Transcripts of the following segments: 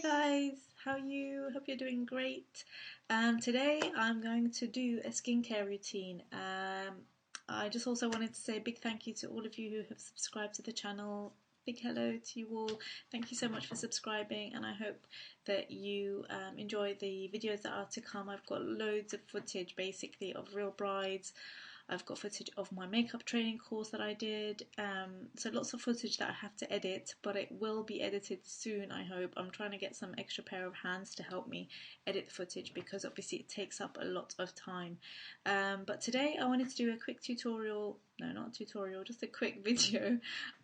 Guys, how are you? Hope you're doing great. Today I'm going to do a skincare routine. I just also wanted to say a big thank you to all of you who have subscribed to the channel. Big hello to you all. Thank you so much for subscribing, and I hope that you enjoy the videos that are to come. I've got loads of footage basically of real brides. I've got footage of my makeup training course that I did, so lots of footage that I have to edit, but it will be edited soon, I hope. I'm trying to get some extra pair of hands to help me edit the footage because obviously it takes up a lot of time. But today I wanted to do a quick tutorial, no not a tutorial, just a quick video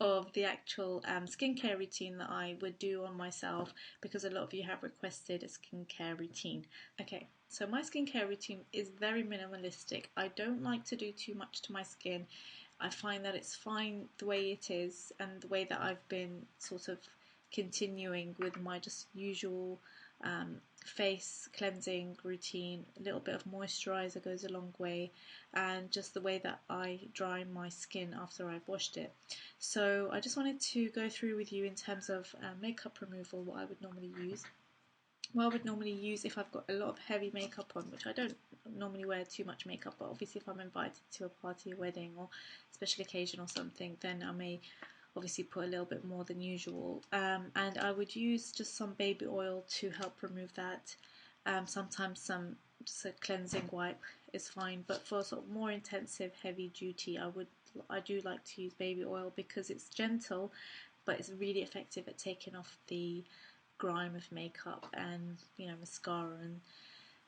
of the actual skincare routine that I would do on myself because a lot of you have requested a skincare routine. Okay. So my skincare routine is very minimalistic. I don't like to do too much to my skin. I find that it's fine the way it is and the way that I've been sort of continuing with my just usual face cleansing routine. A little bit of moisturizer goes a long way, and just the way that I dry my skin after I've washed it. So I just wanted to go through with you in terms of makeup removal, what I would normally use. What I would normally use if I've got a lot of heavy makeup on, which I don't normally wear too much makeup, but obviously if I'm invited to a party, a wedding or special occasion or something, then I may obviously put a little bit more than usual. And I would use just some baby oil to help remove that. Sometimes just a cleansing wipe is fine, but for sort of more intensive, heavy duty, I do like to use baby oil because it's gentle, but it's really effective at taking off the grime of makeup and mascara and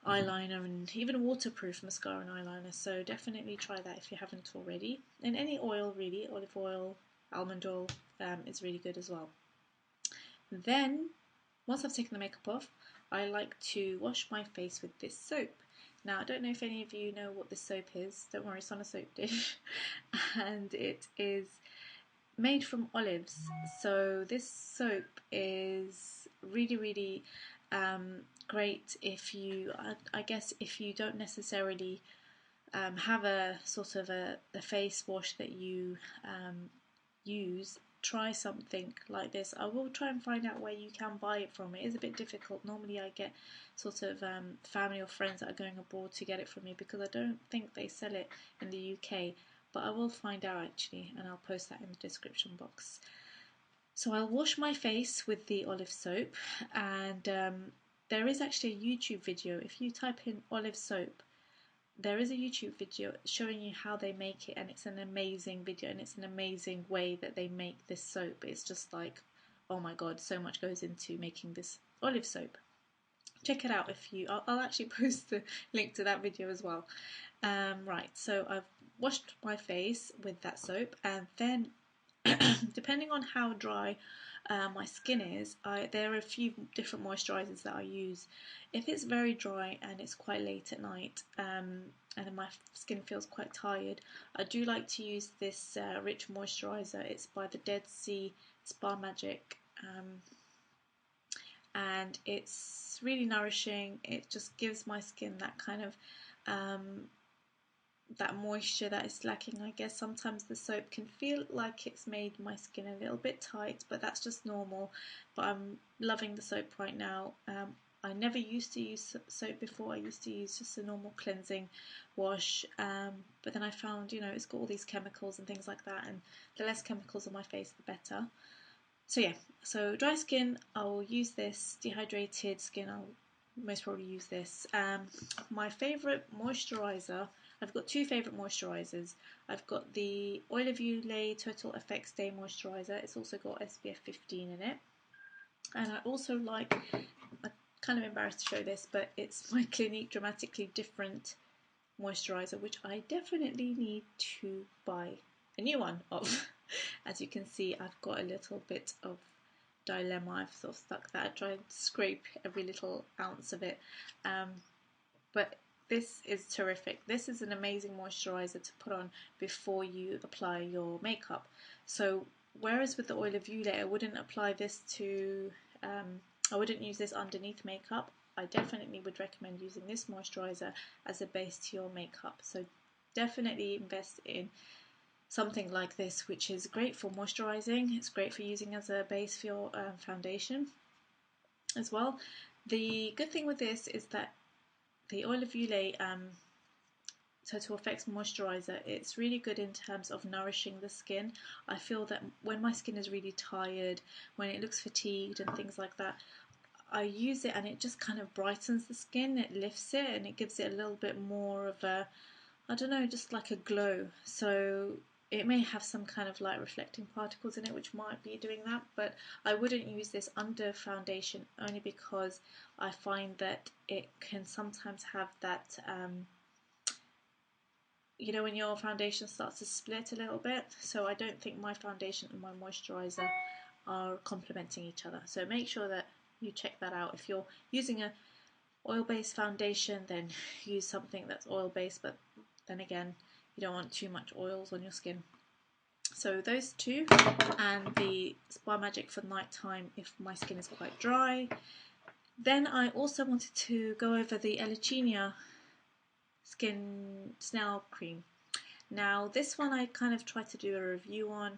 eyeliner, and even waterproof mascara and eyeliner. So definitely try that if you haven't already. And any oil really, olive oil, almond oil is really good as well. Then once I've taken the makeup off, I like to wash my face with this soap. Now I don't know if any of you know what this soap is. Don't worry, it's on a soap dish and it is made from olives. So this soap is really great if you, I guess if you don't necessarily have a sort of a face wash that you use. Try something like this. I will try and find out where you can buy it from. It is a bit difficult. Normally I get sort of family or friends that are going abroad to get it from me because I don't think they sell it in the UK. But I will find out actually, and I'll post that in the description box. So I'll wash my face with the olive soap, and there is actually a YouTube video. If you type in olive soap, there is a YouTube video showing you how they make it, and it's an amazing video, and it's an amazing way that they make this soap. It's just like, oh my god, so much goes into making this olive soap. Check it out if you, I'll actually post the link to that video as well. Right, so I've washed my face with that soap, and then depending on how dry my skin is, there are a few different moisturisers that I use. If it's very dry and it's quite late at night and my skin feels quite tired, I do like to use this rich moisturiser. It's by the Dead Sea Spa Magic, and it's really nourishing. It just gives my skin that kind of that moisture that is lacking. I guess sometimes the soap can feel like it's made my skin a little bit tight, but that's just normal. But I'm loving the soap right now. I never used to use soap before. I used to use just a normal cleansing wash, but then I found, it's got all these chemicals and things like that, and the less chemicals on my face, the better. So yeah, so dry skin, I'll use this. Dehydrated skin, I'll most probably use this. My favourite moisturiser, I've got two favourite moisturisers. I've got the Oil of Olay Total Effects Day Moisturiser. It's also got SPF 15 in it. And I also like, I'm kind of embarrassed to show this, but it's my Clinique Dramatically Different moisturiser, which I definitely need to buy a new one of. As you can see, I've got a little bit of dilemma. I've sort of stuck that. I try and scrape every little ounce of it. But this is terrific. This is an amazing moisturiser to put on before you apply your makeup. So whereas with the Oil of Olay, I wouldn't apply this to, I wouldn't use this underneath makeup. I definitely would recommend using this moisturiser as a base to your makeup. So definitely invest in something like this, which is great for moisturising. It's great for using as a base for your foundation. as well. The good thing with this is that the oil of Ulay Total Effects Moisturiser, it's really good in terms of nourishing the skin. I feel that when my skin is really tired, when it looks fatigued and things like that, I use it and it just kind of brightens the skin, it lifts it and it gives it a little bit more of a, I don't know, just like a glow. So it may have some kind of light reflecting particles in it which might be doing that, but I wouldn't use this under foundation only because I find that it can sometimes have that you know, when your foundation starts to split a little bit. So I don't think my foundation and my moisturiser are complementing each other. So make sure that you check that out. If you're using a oil-based foundation, then use something that's oil-based, but then again, you don't want too much oils on your skin. So those two, and the Spa Magic for nighttime if my skin is quite dry. Then I also wanted to go over the Elecenia Skin Snail Cream. Now this one I kind of tried to do a review on.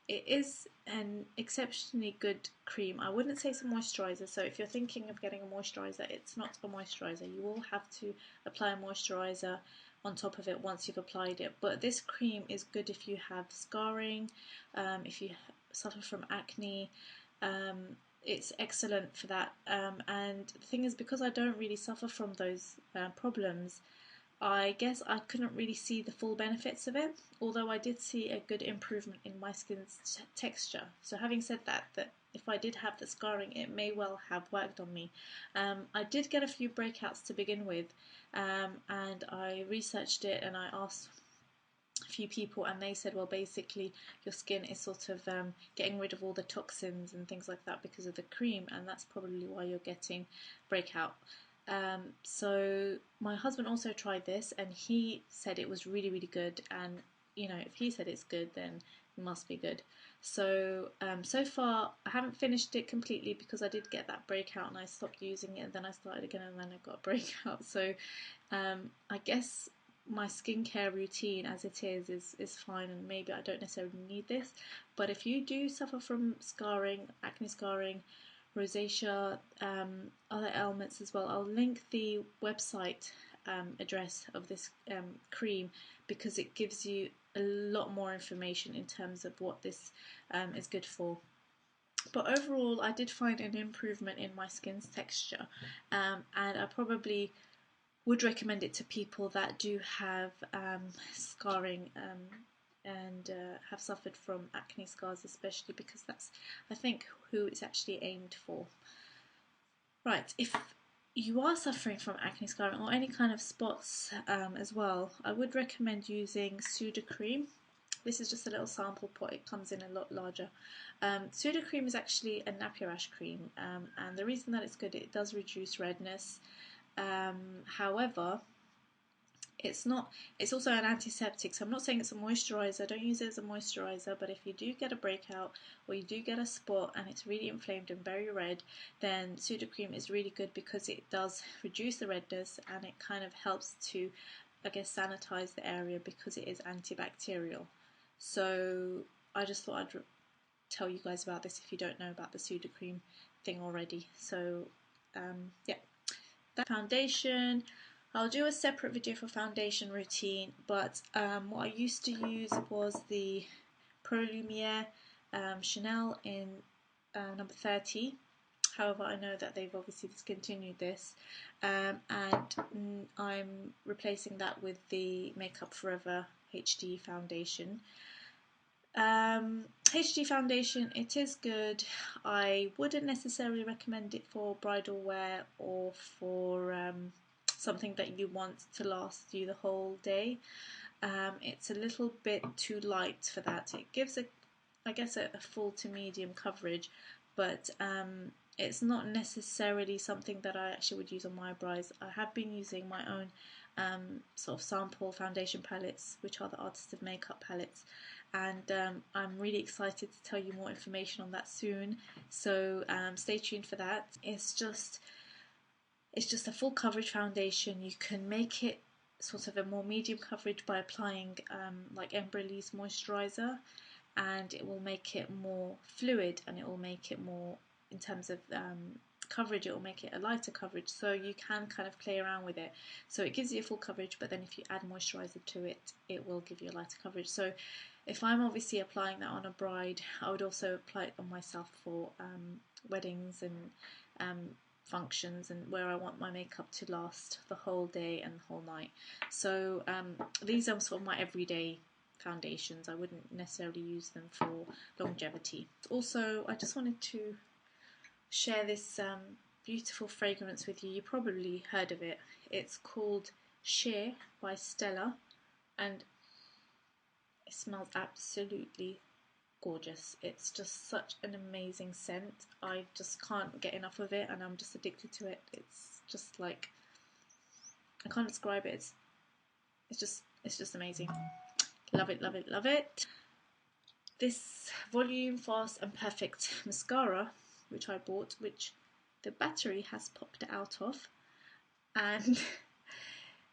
It is an exceptionally good cream. I wouldn't say it's a moisturiser, so if you're thinking of getting a moisturiser, it's not a moisturiser. You will have to apply a moisturiser on top of it once you've applied it. But this cream is good if you have scarring, if you suffer from acne. It's excellent for that. And the thing is, because I don't really suffer from those problems, I guess I couldn't really see the full benefits of it, although I did see a good improvement in my skin's texture. So having said that, if I did have the scarring, it may well have worked on me. I did get a few breakouts to begin with, and I researched it and I asked a few people, and they said, well, basically your skin is sort of getting rid of all the toxins and things like that because of the cream, and that's probably why you're getting breakout. So my husband also tried this and he said it was really, really good, and you know, if he said it's good, then it must be good. So so far I haven't finished it completely because I did get that breakout and I stopped using it, and then I started again and then I got a breakout. So I guess my skincare routine as it is fine, and maybe I don't necessarily need this. But if you do suffer from scarring, acne scarring, rosacea, other ailments as well, I'll link the website address of this cream because it gives you a lot more information in terms of what this is good for. But overall, I did find an improvement in my skin's texture, and I probably would recommend it to people that do have scarring and have suffered from acne scars, especially because that's, I think, who it's actually aimed for. Right, if you are suffering from acne scarring or any kind of spots as well, I would recommend using Sudocreme. This is just a little sample pot, it comes in a lot larger. Sudocreme is actually a nappy rash cream, and the reason that it's good, it does reduce redness. However, it's also an antiseptic, so I'm not saying it's a moisturiser. Don't use it as a moisturiser, but if you do get a breakout or you do get a spot and it's really inflamed and very red, then Sudocreme is really good because it does reduce the redness and it kind of helps to, I guess, sanitize the area because it is antibacterial. So I just thought I'd tell you guys about this if you don't know about the Sudocreme thing already. So yeah, that foundation, I'll do a separate video for foundation routine, but what I used to use was the Pro Lumiere Chanel in number 30. However, I know that they've obviously discontinued this, and I'm replacing that with the Makeup Forever HD foundation. HD foundation, it is good. I wouldn't necessarily recommend it for bridal wear or for something that you want to last you the whole day. It's a little bit too light for that. It gives I guess a full to medium coverage, but it's not necessarily something that I actually would use on my brows. I have been using my own sort of sample foundation palettes, which are the Artist of Makeup palettes, and I'm really excited to tell you more information on that soon, so stay tuned for that. It's just a full coverage foundation. You can make it sort of a more medium coverage by applying like Embryolisse moisturiser, and it will make it more fluid and it will make it more, in terms of coverage, it will make it a lighter coverage, so you can kind of play around with it. So it gives you a full coverage, but then if you add moisturiser to it, it will give you a lighter coverage. So if I'm obviously applying that on a bride, I would also apply it on myself for weddings and functions, and where I want my makeup to last the whole day and the whole night. So these are sort of my everyday foundations. I wouldn't necessarily use them for longevity. Also, I just wanted to share this beautiful fragrance with you. You probably heard of it. It's called Sheer by Stella, and it smells absolutely gorgeous. It's just such an amazing scent. I just can't get enough of it, and I'm just addicted to it. It's just like, I can't describe it. It's just amazing. Love it, love it, love it. This Volume Fast and Perfect mascara, which I bought, which the battery has popped out of, and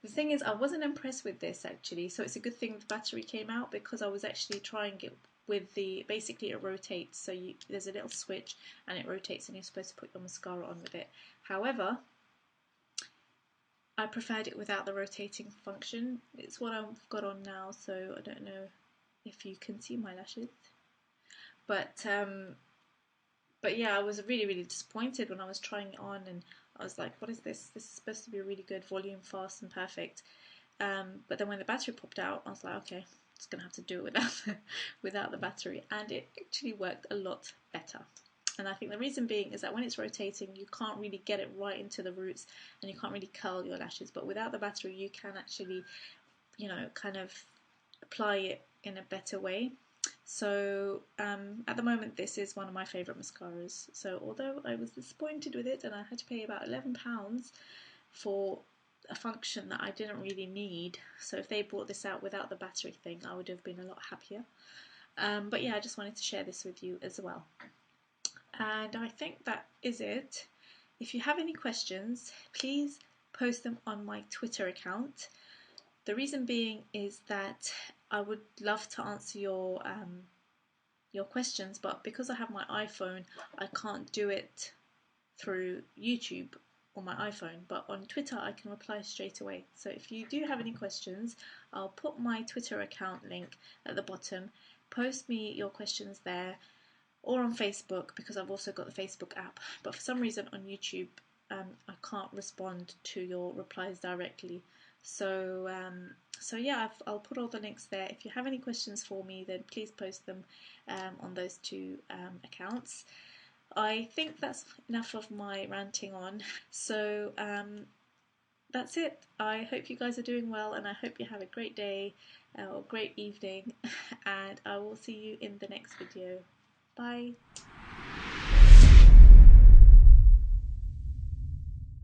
the thing is, I wasn't impressed with this actually, so it's a good thing the battery came out, because I was actually trying it with the, basically it rotates, so there's a little switch and it rotates and you're supposed to put your mascara on with it. However, I preferred it without the rotating function. It's what I've got on now, so I don't know if you can see my lashes. But yeah, I was really disappointed when I was trying it on, and I was like, what is this? This is supposed to be really good, volume, fast and perfect. But then when the battery popped out, I was like, okay, just gonna have to do it without the battery, and it actually worked a lot better. And I think the reason being is that when it's rotating, you can't really get it right into the roots, and you can't really curl your lashes. But without the battery, you can actually, you know, kind of apply it in a better way. So at the moment, this is one of my favourite mascaras. So although I was disappointed with it, and I had to pay about £11 for a function that I didn't really need, so if they brought this out without the battery thing, I would have been a lot happier. But yeah, I just wanted to share this with you as well. And I think that is it. If you have any questions, please post them on my Twitter account. The reason being is that I would love to answer your questions, but because I have my iPhone, I can't do it through YouTube on my iPhone. But on Twitter, I can reply straight away. So if you do have any questions, I'll put my Twitter account link at the bottom. Post me your questions there, or on Facebook, because I've also got the Facebook app. But for some reason on YouTube, I can't respond to your replies directly. So yeah, I'll put all the links there. If you have any questions for me, then please post them on those two accounts. I think that's enough of my ranting on. So that's it. I hope you guys are doing well, and I hope you have a great day or great evening, and I will see you in the next video. Bye.